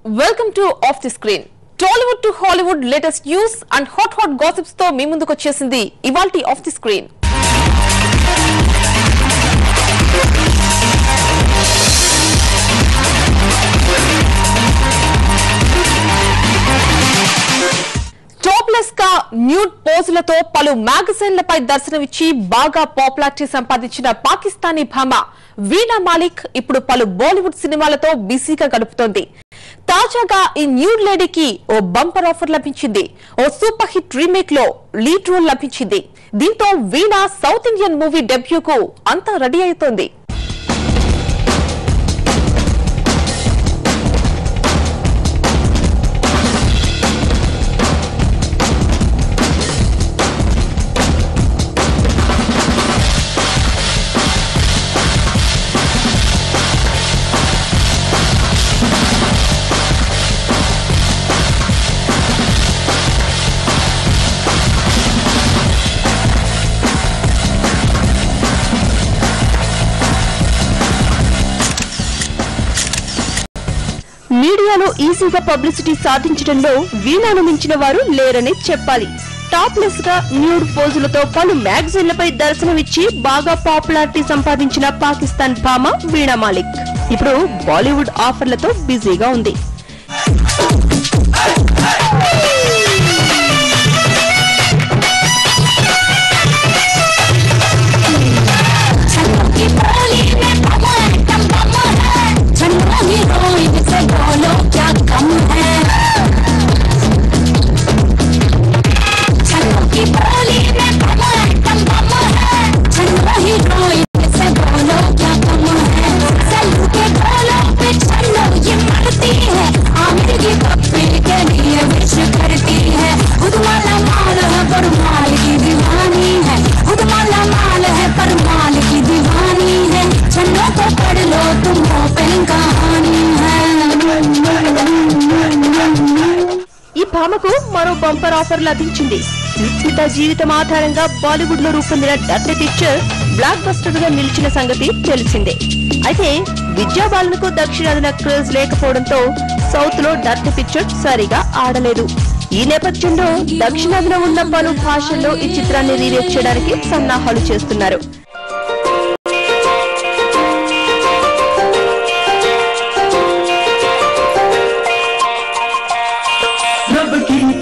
Welcome to Off the Screen. Tollywood to Hollywood latest news and hot gossips తో మీ ముందుకు వచ్చేసింది ఇవాల్టి Off the Screen. Topless గా nude పోజులతో పలు మ్యాగజైన్లపై దర్శనమిచ్చి బాగా పాపులారిటీ సంపాదించిన పాకిస్తానీ భామ వీణా మాలిక్ ఇప్పుడు పలు బాలీవుడ్ సినిమాలతో బిజీగా గడుపుతోంది. తాజాగా ఈ న్యూడ్ లేడీకి ఓ బంపర్ ఆఫర్ లభించింది. ఓ సూపర్ హిట్ రీమేక్ లో లీడ్ రోల్ లభించింది. దీంతో వీణా సౌత్ ఇండియన్ మూవీ డెబ్యూకు అంతా రెడీ అవుతోంది. మీడియాలో ఈజీగా పబ్లిసిటీ సాధించడంలో వీణాను మించిన వారు లేరని చెప్పాలి. టాప్లెస్ గా న్యూడ్ పోజులతో పలు మ్యాగజైన్లపై దర్శనమిచ్చి బాగా పాపులారిటీ సంపాదించిన పాకిస్తాన్ భామ వీణా మాలిక్ ఇప్పుడు బాలీవుడ్ ఆఫర్లతో బిజీగా ఉంది. ఈ భామకు మరో బంపర్ ఆఫర్ లభించింది. నిశ్చిత జీవితం ఆధారంగా బాలీవుడ్ లో రూపొందిన డర్టీ పిక్చర్ బ్లాక్ బస్టర్ గా నిలిచిన సంగతి తెలిసిందే. అయితే విద్యాబాలనకు దక్షిణాదిన క్రేజ్ లేకపోవడంతో సౌత్ లో డర్టీ పిక్చర్ సరిగా ఆడలేదు. ఈ నేపథ్యంలో దక్షిణాదిన ఉన్న పలు భాషల్లో ఈ చిత్రాన్ని రీమేక్ చేయడానికి సన్నాహాలు చేస్తున్నారు.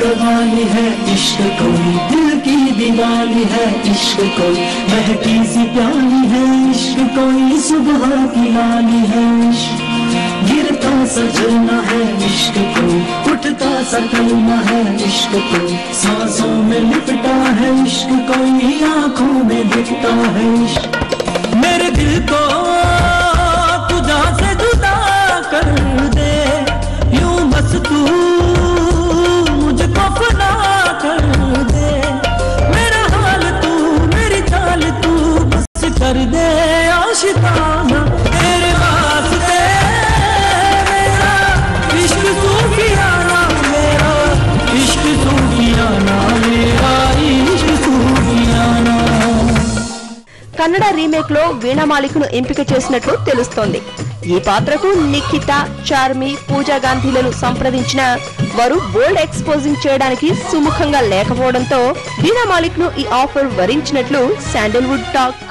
कवाली है इश्क कोई दिल की दीवानी है इश्क कोई महकी सी प्याली है इश्क कोई सुबह की लाली है गिरता सा झरना है इश्क कोई उठता सा कलमा है इश्क कोई सांसों में लिपटा है इश्क कोई आंखों में दिखता है इश्क मेरे दिल को तुझा से जुदा कर दे यूं बस तू अपना कर दे मेरा हाल तू मेरी चाल तू बस कर दे आशिकाना तेरे वास्ते मेरा इश्क सूफियाना मेरा इश्क सूफियाना मेरा इश्क सूफियाना. కన్నడ రీమేక్ లో వీణా మాలిక్ ను ఎంపిక చేసినట్లు తెలుస్తోంది. ఈ పాత్రకు నిఖిత, చార్మి, పూజా గాంధీలను సంప్రదించిన వారు బోల్డ్ ఎక్స్పోజింగ్ చేయడానికి సుముఖంగా లేకపోవడంతో వీణా మాలిక్ ను ఈ ఆఫర్ వరించినట్లు శాండల్వుడ్ టాక్.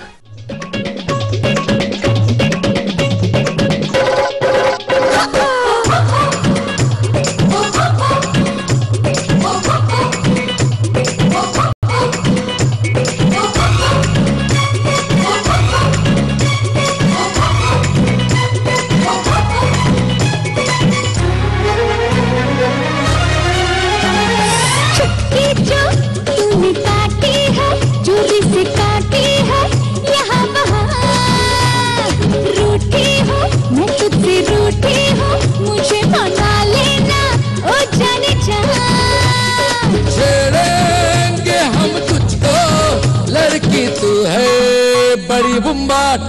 बड़ी बुम्बाट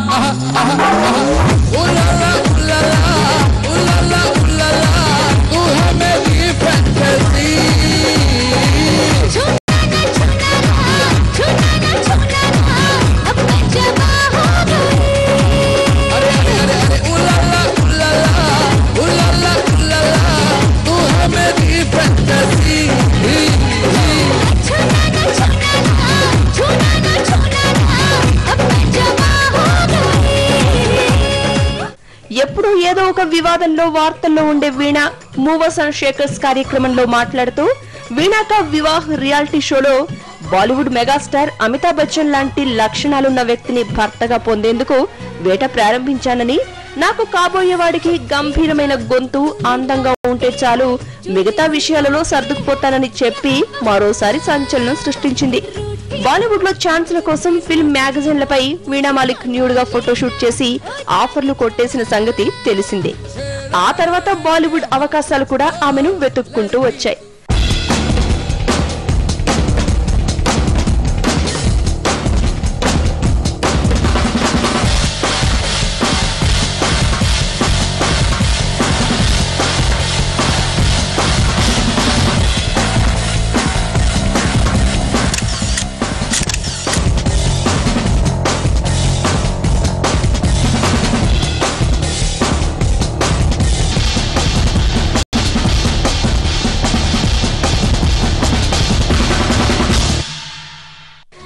उलाला उलाला उलाला उलाला तू है मेरी फैंटेसी उलाला उलाला उलाला उलाला ఎప్పుడు ఏదో ఒక వివాదంలో వార్తల్లో ఉండే వీణ మూవర్స్ అండ్ షేకర్స్ కార్యక్రమంలో మాట్లాడుతూ వీణా కా వివాహ్ రియాలిటీ షోలో బాలీవుడ్ మెగాస్టార్ అమితాబ్ బచ్చన్ లాంటి లక్షణాలున్న వ్యక్తిని భర్తగా పొందేందుకు వేట ప్రారంభించానని, నాకు కాబోయేవాడికి గంభీరమైన గొంతు, అందంగా ఉంటే చాలు, మిగతా విషయాలలో సర్దుకుపోతానని చెప్పి మరోసారి సంచలనం సృష్టించింది. బాలీవుడ్ లో ఛాన్స్ల కోసం ఫిల్మ్ మ్యాగజైన్లపై వీణా మాలిక్ న్యూడ్ గా ఫోటోషూట్ చేసి ఆఫర్లు కొట్టేసిన సంగతి తెలిసిందే. ఆ తర్వాత బాలీవుడ్ అవకాశాలు కూడా ఆమెను వెతుక్కుంటూ వచ్చాయి.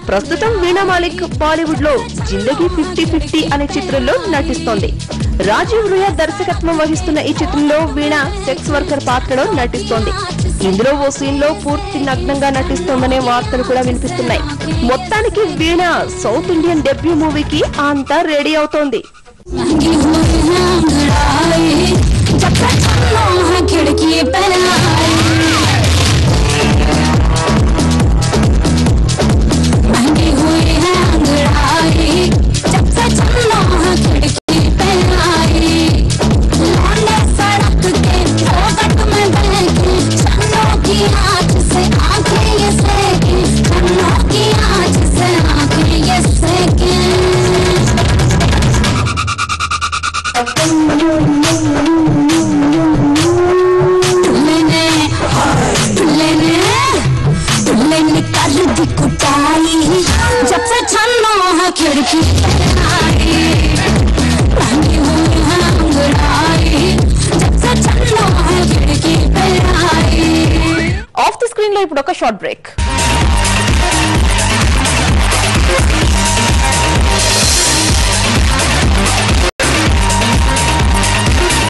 ప్రస్తుతం వీణా మాలిక్ బాలీవుడ్ లో జిందగీ 50-50 అనే చిత్రంలో నటిస్తోంది. రాజీవ్ రుయా దర్శకత్వం వహిస్తున్న ఈ చిత్రంలో వీణ సెక్స్ వర్కర్ పాత్రలో నటిస్తోంది. ఇందులో ఓ సీన్ లో పూర్తి నగ్నంగా నటిస్తోందనే వార్తలు కూడా వినిపిస్తున్నాయి. మొత్తానికి వీణ సౌత్ ఇండియన్ డెబ్యూ మూవీకి అంతా రెడీ అవుతోంది. ఆఫ్ ది స్క్రీన్ లో ఇప్పుడు ఒక షార్ట్ బ్రేక్.